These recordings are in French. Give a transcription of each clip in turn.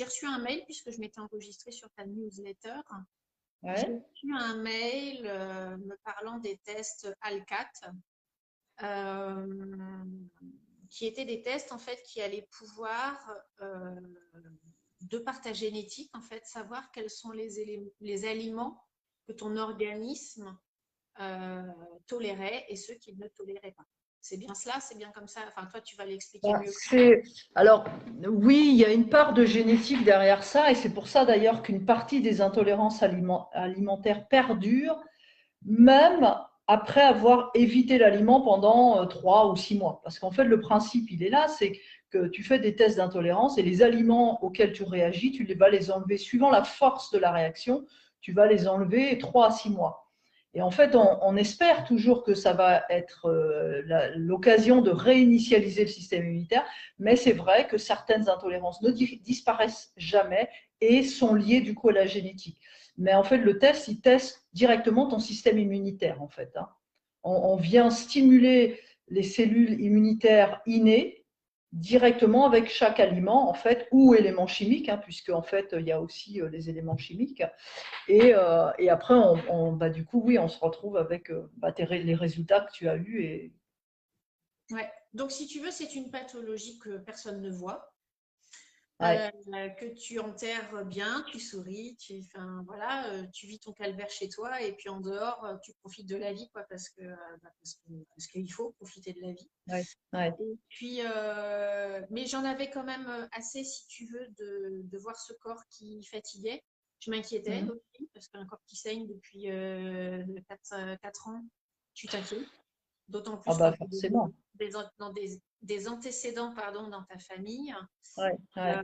reçu un mail puisque je m'étais enregistrée sur ta newsletter. J'ai Ouais. reçu un mail me parlant des tests ALCAT, qui étaient des tests en fait qui allaient pouvoir, de par ta génétique, en fait, savoir quels sont les aliments que ton organisme tolérait et ceux qu'il ne tolérait pas. C'est bien cela, c'est bien comme ça. Enfin, toi, tu vas l'expliquer Bah, mieux. alors, oui, il y a une part de génétique derrière ça, et c'est pour ça d'ailleurs qu'une partie des intolérances alimentaires perdure, même après avoir évité l'aliment pendant 3 ou 6 mois. Parce qu'en fait, le principe, il est là, c'est que tu fais des tests d'intolérance et les aliments auxquels tu réagis, vas les enlever suivant la force de la réaction, tu vas les enlever 3 à 6 mois. Et en fait, on espère toujours que ça va être l'occasion de réinitialiser le système immunitaire, mais c'est vrai que certaines intolérances ne disparaissent jamais et sont liées du coup à la génétique. Mais en fait, le test, il teste directement ton système immunitaire, en fait. Hein. On vient stimuler les cellules immunitaires innées directement avec chaque aliment, en fait, ou élément chimique, hein, puisque en fait, il y a aussi les éléments chimiques. Et après, bah, du coup, oui, on se retrouve avec les résultats que tu as eus. Ouais. Donc, si tu veux, c'est une pathologie que personne ne voit. Ouais. Que tu enterres bien, tu souris, enfin, voilà, tu vis ton calvaire chez toi et puis en dehors, tu profites de la vie, quoi, parce qu'il faut profiter de la vie. Ouais. Ouais. Et puis, mais j'en avais quand même assez, si tu veux, de voir ce corps qui fatiguait. Je m'inquiétais Mmh. aussi, parce qu'un corps qui saigne depuis 4 ans, tu t'inquiètes. D'autant Ah plus bah quand tu forcément. des antécédents pardon, dans ta famille. Ouais. Ouais.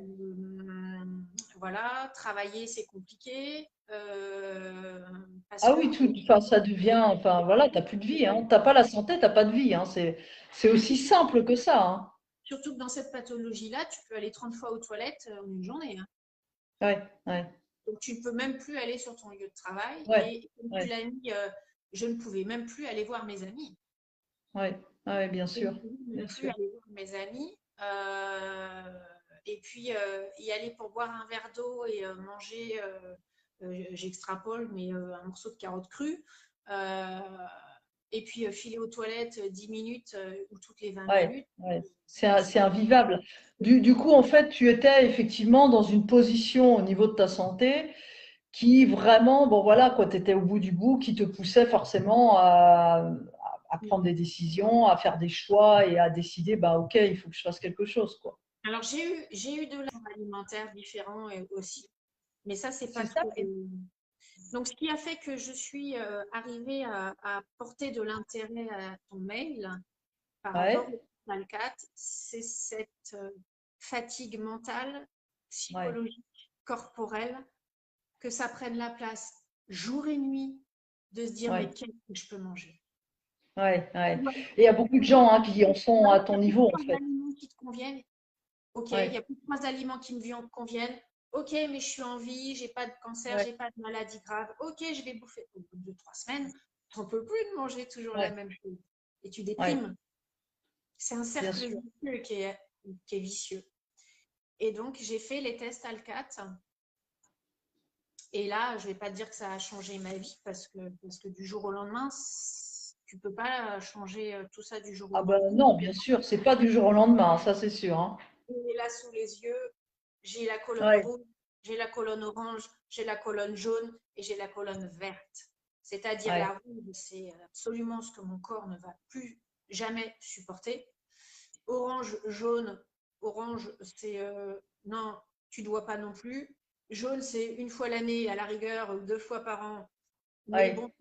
Voilà, travailler, c'est compliqué. Parce Ah que oui, enfin, ça devient, enfin voilà, t'as plus de vie, hein. T'as pas la santé, t'as pas de vie, hein. C'est aussi simple que ça, hein. surtout que dans cette pathologie-là, tu peux aller 30 fois aux toilettes en une journée. Hein. Ouais. Ouais. Donc, tu ne peux même plus aller sur ton lieu de travail. Ouais. Et comme tu Ouais. l'as mis, je ne pouvais même plus aller voir mes amis. Ouais. Ouais, bien Je ne sûr, pouvais bien même plus sûr. aller voir mes amis. Et puis, y aller pour boire un verre d'eau et manger, j'extrapole, mais un morceau de carotte crue. Euh, et puis, filer aux toilettes 10 minutes ou toutes les 20 Ouais. minutes. Ouais. C'est C'est invivable. Du coup, en fait, tu étais effectivement dans une position au niveau de ta santé qui vraiment, bon voilà, quoi, tu étais au bout du bout, qui te poussait forcément à prendre des décisions, à faire des choix et à décider, bah ok, il faut que je fasse quelque chose, quoi. Alors, j'ai eu de l'alimentaire alimentaire différent aussi, mais ça, c'est pas C'est ça? trop. Donc, ce qui a fait que je suis arrivée à porter de l'intérêt à ton mail par rapport Ouais, au Malcat, c'est cette fatigue mentale, ouais, psychologique, corporelle, que ça prenne la place jour et nuit, de se dire, mais ouais, qu'est-ce que je peux manger? ouais, ouais. Ouais. Et il y a beaucoup de gens hein, qui en sont Il à y ton a plus de niveau, en trois fait. aliments qui te conviennent. Ok, il y a Ouais, plus de trois aliments qui me conviennent. Ok, mais je suis en vie, j'ai pas de cancer, ouais, j'ai pas de maladie grave. Ok, je vais bouffer. Au bout de 3 semaines, t'en peux plus de manger toujours la ouais, même chose. Et tu ouais, déprimes. C'est un bien cercle sûr. vicieux qui est vicieux. Et donc, j'ai fait les tests ALCAT. Et là, je ne vais pas te dire que ça a changé ma vie parce que du jour au lendemain, tu ne peux pas changer tout ça du jour au Ah ben lendemain. non, bien sûr, c'est pas du jour au lendemain, ça c'est sûr. Hein. Et là, sous les yeux, j'ai la colonne Ouais, rouge, j'ai la colonne orange, j'ai la colonne jaune et j'ai la colonne verte. C'est-à-dire ouais, la rouge, c'est absolument ce que mon corps ne va plus jamais supporter. Orange, jaune, orange, c'est non, tu ne dois pas non plus. Jaune, c'est une fois l'année, à la rigueur, 2 fois par an. Mais ouais, bon,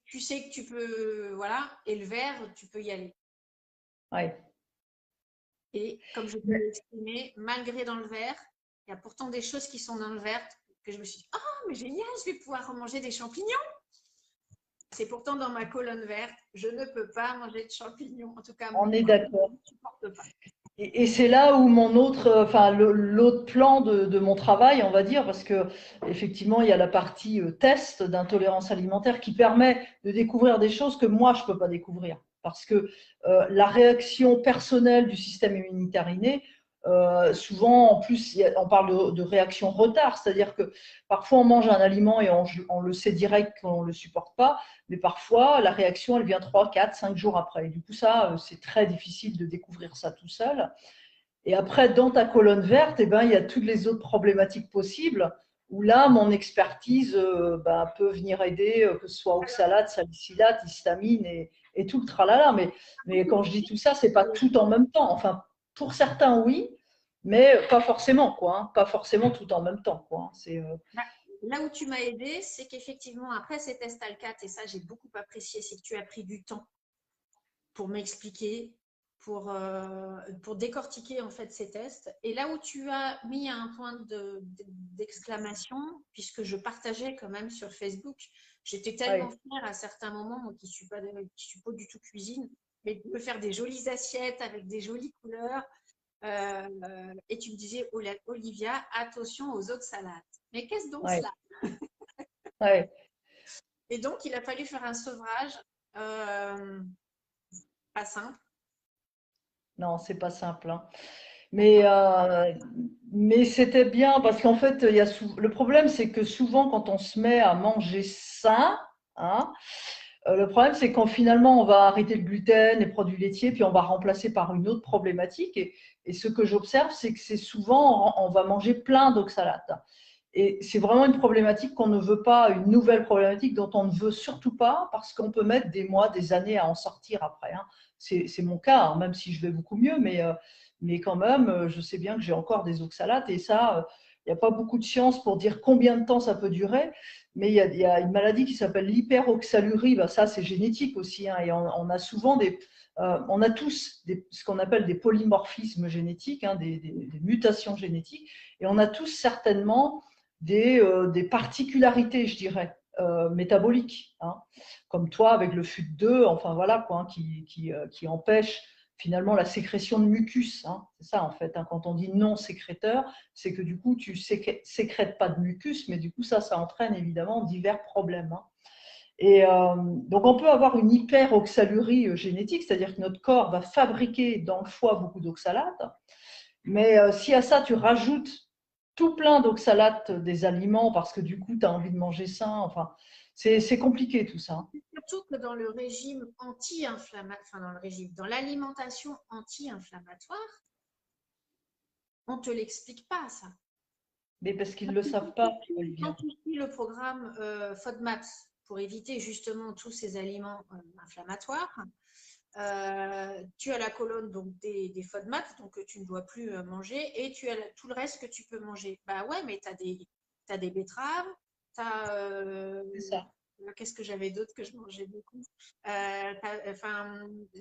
tu sais que tu peux, voilà. Et le vert, tu peux y aller. ouais. Et comme je te l'ai exprimé, malgré dans le vert, il y a pourtant des choses qui sont dans le vert que je me suis dit, oh, mais génial, je vais pouvoir manger des champignons. C'est pourtant dans ma colonne verte, je ne peux pas manger de champignons. En tout cas, On mon est corps d'accord. ne supporte pas. Et c'est là où mon autre, enfin l'autre plan de mon travail, on va dire, parce que effectivement il y a la partie test d'intolérance alimentaire qui permet de découvrir des choses que moi je peux pas découvrir, parce que la réaction personnelle du système immunitaire inné, Souvent, en plus, on parle de réaction retard, c'est-à-dire que parfois on mange un aliment et on le sait direct qu'on ne le supporte pas, mais parfois la réaction, elle vient 3, 4, 5 jours après. Et du coup, ça, c'est très difficile de découvrir ça tout seul. Et après, dans ta colonne verte, eh ben, il y a toutes les autres problématiques possibles où là, mon expertise peut venir aider, que ce soit oxalate, salicylate, histamine et tout le tralala. Mais quand je dis tout ça, c'est pas tout en même temps. Enfin, pour certains, oui, mais pas forcément, quoi. Hein. Pas forcément tout en même temps, quoi. Hein. Là où tu m'as aidé, c'est qu'effectivement, après ces tests ALCAT, et ça, j'ai beaucoup apprécié, c'est que tu as pris du temps pour m'expliquer, pour décortiquer en fait ces tests. Et là où tu as mis un point d'exclamation, puisque je partageais quand même sur Facebook, j'étais tellement Ouais. fière à certains moments, moi qui suis pas du tout cuisine, mais de me faire des jolies assiettes avec des jolies couleurs. Et tu me disais, Olivia, attention aux autres salades. Mais qu'est-ce donc Ouais. cela? Ouais. Et donc, il a fallu faire un sevrage pas simple. Non, c'est pas simple. Hein. Mais, euh, mais c'était bien parce qu'en fait, le problème, c'est que souvent, quand on se met à manger sain, hein, le problème, c'est quand finalement, on va arrêter le gluten, les produits laitiers, puis on va remplacer par une autre problématique. Et ce que j'observe, c'est que c'est souvent, on va manger plein d'oxalates. Et c'est vraiment une problématique qu'on ne veut pas, une nouvelle problématique dont on ne veut surtout pas, parce qu'on peut mettre des mois, des années à en sortir après. Hein. C'est mon cas, hein, même si je vais beaucoup mieux, mais quand même, je sais bien que j'ai encore des oxalates, et ça, il n'y a pas beaucoup de science pour dire combien de temps ça peut durer, mais il y a une maladie qui s'appelle l'hyperoxalurie, ben ça c'est génétique aussi, hein, et on a souvent on a tous ce qu'on appelle des polymorphismes génétiques, hein, des mutations génétiques, et on a tous certainement des particularités, je dirais, métaboliques, hein, comme toi avec le FUT2, enfin voilà, quoi, hein, qui empêche finalement la sécrétion de mucus. Hein. C'est ça en fait, hein, quand on dit non sécréteur, c'est que du coup tu sécrètes pas de mucus, mais du coup ça entraîne évidemment divers problèmes. Hein. Et donc on peut avoir une hyperoxalurie génétique, c'est-à-dire que notre corps va fabriquer dans le foie beaucoup d'oxalates, mais si à ça tu rajoutes tout plein d'oxalates des aliments parce que du coup tu as envie de manger sain, enfin c'est compliqué tout ça. Surtout que dans le régime anti-inflammatoire, enfin dans le régime, dans l'alimentation anti-inflammatoire, on ne te l'explique pas ça. Mais parce qu'ils ne le savent pas, Quand Olivia. tu suis le programme FODMAPS pour éviter justement tous ces aliments inflammatoires, tu as la colonne donc des FODMAPs donc, que tu ne dois plus manger et tu as tout le reste que tu peux manger. Bah ouais, mais tu as des betteraves, tu as C'est ça. qu'est-ce que j'avais d'autre que je mangeais beaucoup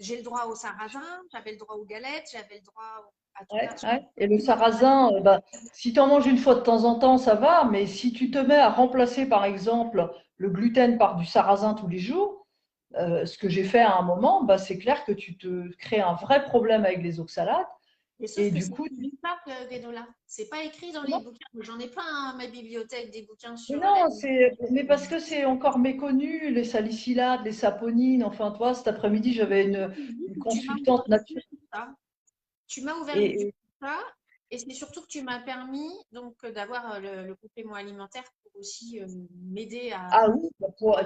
j'ai le droit au sarrasin, j'avais le droit aux galettes, j'avais le droit à tout Ouais, un ouais. Et le sarrasin, si tu en manges une fois de temps en temps, ça va, mais si tu te mets à remplacer par exemple le gluten par du sarrasin tous les jours, ce que j'ai fait à un moment, c'est clair que tu te crées un vrai problème avec les oxalates. Mais sauf Et que du c'est coup, une part Védola. C'est pas écrit dans les non, bouquins. J'en ai plein à ma bibliothèque, des bouquins mais sur non, l'alimentation. mais parce que c'est encore méconnu, les salicylates, les saponines. Enfin, toi, cet après-midi, j'avais une Tu m'as consultante ouvert les yeux nature. sur ça. Tu m'as ouvert les yeux Et, sur ça. Et c'est surtout que tu m'as permis donc d'avoir le complément alimentaire pour aussi m'aider à. ah oui,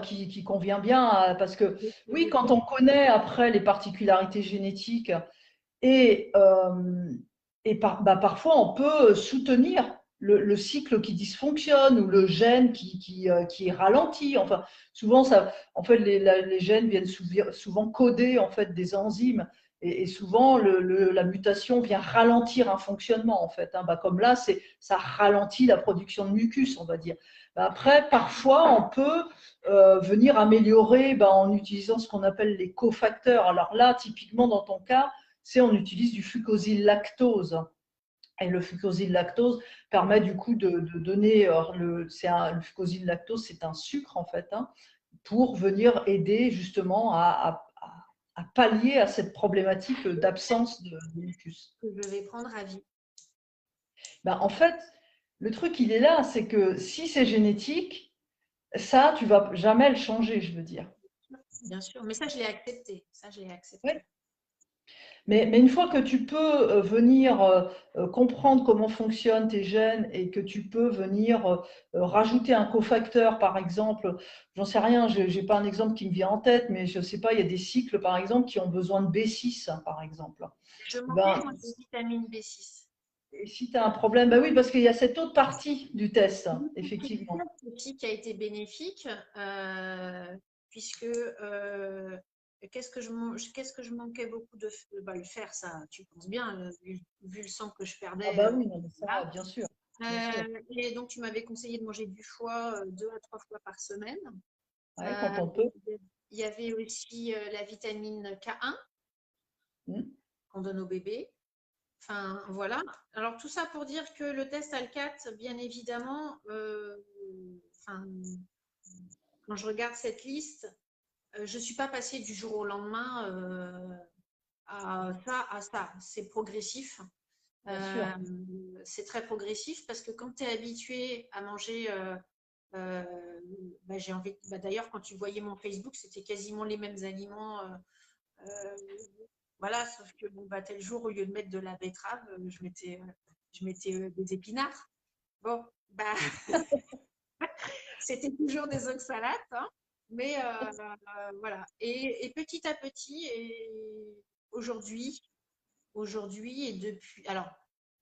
qui convient bien, parce que oui, quand Oui, on connaît après les particularités génétiques et, parfois on peut soutenir le cycle qui dysfonctionne ou le gène qui est ralenti. Enfin, souvent, en fait, les gènes viennent souvent coder en fait, des enzymes et souvent la mutation vient ralentir un fonctionnement en fait. Hein. Comme là, ça ralentit la production de mucus, on va dire. Après, parfois, on peut venir améliorer en utilisant ce qu'on appelle les cofacteurs. Alors là, typiquement dans ton cas, on utilise du fucosyl-lactose. Et le fucosyl-lactose permet du coup de donner, le fucosyl-lactose, c'est un sucre en fait, hein, pour venir aider justement à pallier à cette problématique d'absence de mucus. que je vais prendre à vie. En fait, le truc, il est là, c'est que si c'est génétique, ça, tu vas jamais le changer, je veux dire. Bien sûr. Mais ça, je l'ai accepté. Ça, je l'ai Ouais. accepté. Mais une fois que tu peux venir comprendre comment fonctionnent tes gènes et que tu peux venir rajouter un cofacteur, par exemple, j'en sais rien, je n'ai pas un exemple qui me vient en tête, mais je ne sais pas, il y a des cycles, par exemple, qui ont besoin de B6, hein, par exemple. Je manquais, Ben, moi, de vitamine B6. et si tu as un problème, ben oui, parce qu'il y a cette autre partie du test, C'est le effectivement. test aussi qui a été bénéfique, puisque qu'est-ce que je manquais beaucoup bah, le fer, ça, tu penses bien, vu le sang que je Ah perdais. bah oui, non, mais ça, Voilà. bien sûr, bien sûr. Et donc, tu m'avais conseillé de manger du foie 2 à 3 fois par semaine. Ouais, quand Euh, on peut. il y avait aussi la vitamine K1 Hmm. qu'on donne aux bébés. Enfin, voilà. Alors, tout ça pour dire que le test ALCAT, bien évidemment, enfin, quand je regarde cette liste, je ne suis pas passée du jour au lendemain à ça, à ça. C'est progressif. Bien sûr. C'est très progressif parce que quand tu es habitué à manger, euh, bah, j'ai envie, bah, d'ailleurs, quand tu voyais mon Facebook, c'était quasiment les mêmes aliments. Euh, voilà, sauf que bon, bah, tel jour, au lieu de mettre de la betterave, je mettais des épinards. Bon, bah, c'était toujours des oxalates, hein, mais voilà. Et petit à petit, et aujourd'hui, et depuis. Alors,